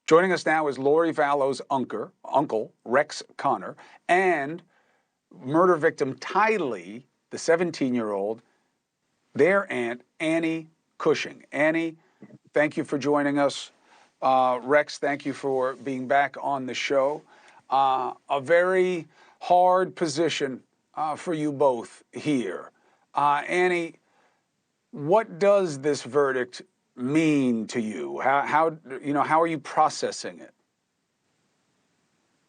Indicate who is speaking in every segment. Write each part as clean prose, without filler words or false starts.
Speaker 1: Joining us now is Lori Vallow's uncle, Rex Connor, and murder victim Tylee, the 17-year-old, their aunt, Annie Cushing. Annie, thank you for joining us. Rex, thank you for being back on the show. A very hard position for you both here. Annie, what does this verdict mean to you? How are you processing it?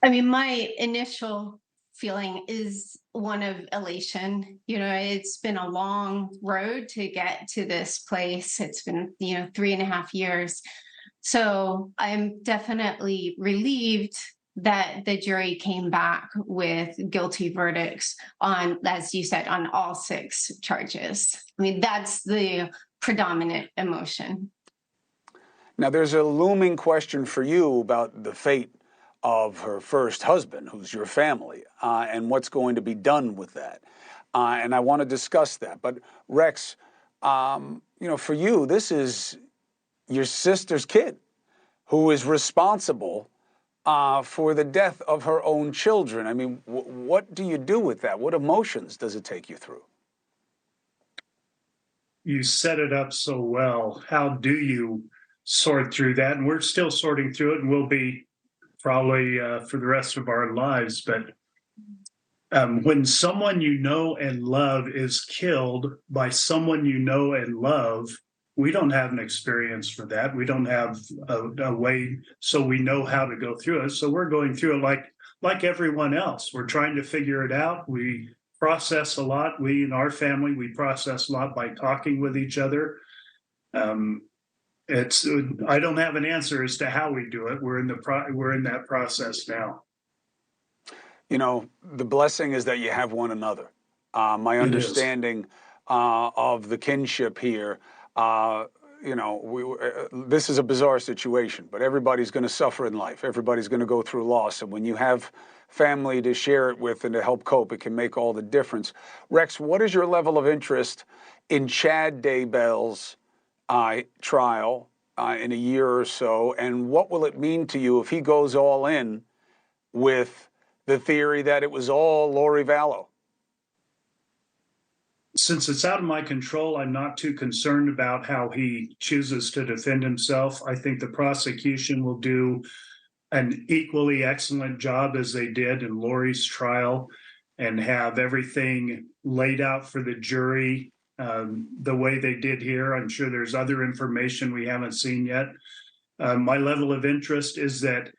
Speaker 2: I mean, my initial feeling is one of elation. It's been a long road to get to this place. It's been, 3.5 years. So I'm definitely relieved that the jury came back with guilty verdicts on, as you said, on all 6 charges. I mean, that's the predominant emotion.
Speaker 1: Now, there's a looming question for you about the fate of her first husband, who's your family, and what's going to be done with that. And I want to discuss that. But Rex, for you, this is your sister's kid who is responsible for the death of her own children. I mean, what do you do with that? What emotions does it take you through?
Speaker 3: You set it up so well. How do you sort through that? And we're still sorting through it, and we'll be probably for the rest of our lives. But when someone you know and love is killed by someone you know and love, we don't have an experience for that. We don't have a way, so we know how to go through it. So we're going through it like everyone else. We're trying to figure it out. We process a lot. We in our family, we process a lot by talking with each other. I don't have an answer as to how we do it. We're in that process now.
Speaker 1: The blessing is that you have one another. My understanding of the kinship here, this is a bizarre situation, but everybody's going to suffer in life. Everybody's going to go through loss. And when you have family to share it with and to help cope, it can make all the difference. Rex, what is your level of interest in Chad Daybell's trial in a year or so, and what will it mean to you if he goes all in with the theory that it was all Lori Vallow?
Speaker 3: Since it's out of my control, I'm not too concerned about how he chooses to defend himself. I think the prosecution will do an equally excellent job as they did in Lori's trial and have everything laid out for the jury the way they did here. I'm sure there's other information we haven't seen yet. My level of interest is that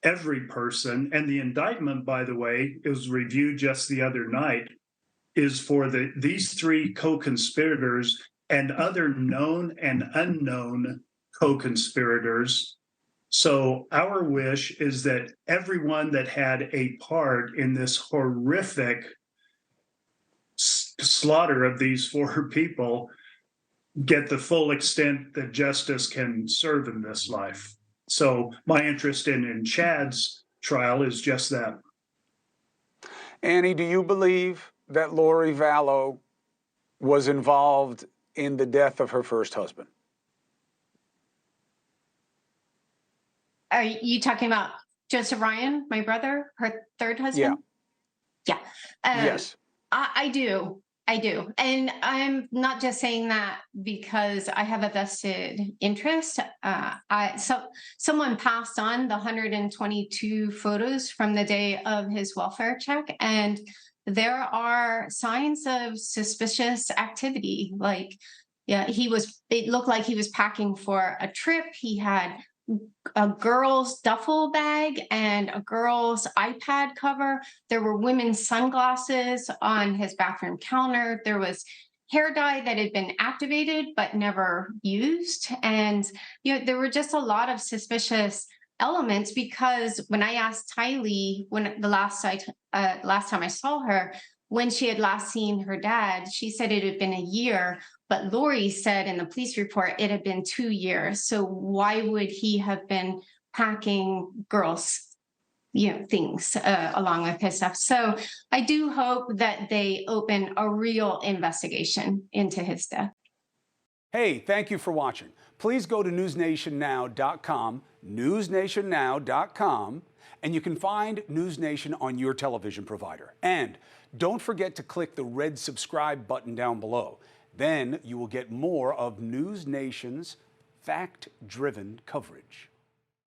Speaker 3: every person, and the indictment, by the way, it was reviewed just the other night, is for these 3 co-conspirators and other known and unknown co-conspirators. So our wish is that everyone that had a part in this horrific slaughter of these 4 people get the full extent that justice can serve in this life. So my interest in Chad's trial is just that.
Speaker 1: Annie, do you believe that Lori Vallow was involved in the death of her first husband?
Speaker 2: Are you talking about Joseph Ryan, my brother, her third husband? Yeah.
Speaker 1: Yes.
Speaker 2: I do. And I'm not just saying that because I have a vested interest. Someone passed on the 122 photos from the day of his welfare check, and there are signs of suspicious activity. It looked like he was packing for a trip. He had a girl's duffel bag and a girl's iPad cover. There were women's sunglasses on his bathroom counter. There was hair dye that had been activated but never used. And there were just a lot of suspicious elements, because when I asked Tylee, when the last time I saw her, when she had last seen her dad, she said it had been a year, but Lori said in the police report it had been 2 years. So why would he have been packing girls' things along with his stuff? So I do hope that they open a real investigation into his death.
Speaker 1: Hey, thank you for watching. Please go to newsnationnow.com newsnationnow.com, and you can find News Nation on your television provider. And don't forget to click the red subscribe button down below. Then you will get more of News Nation's fact-driven coverage.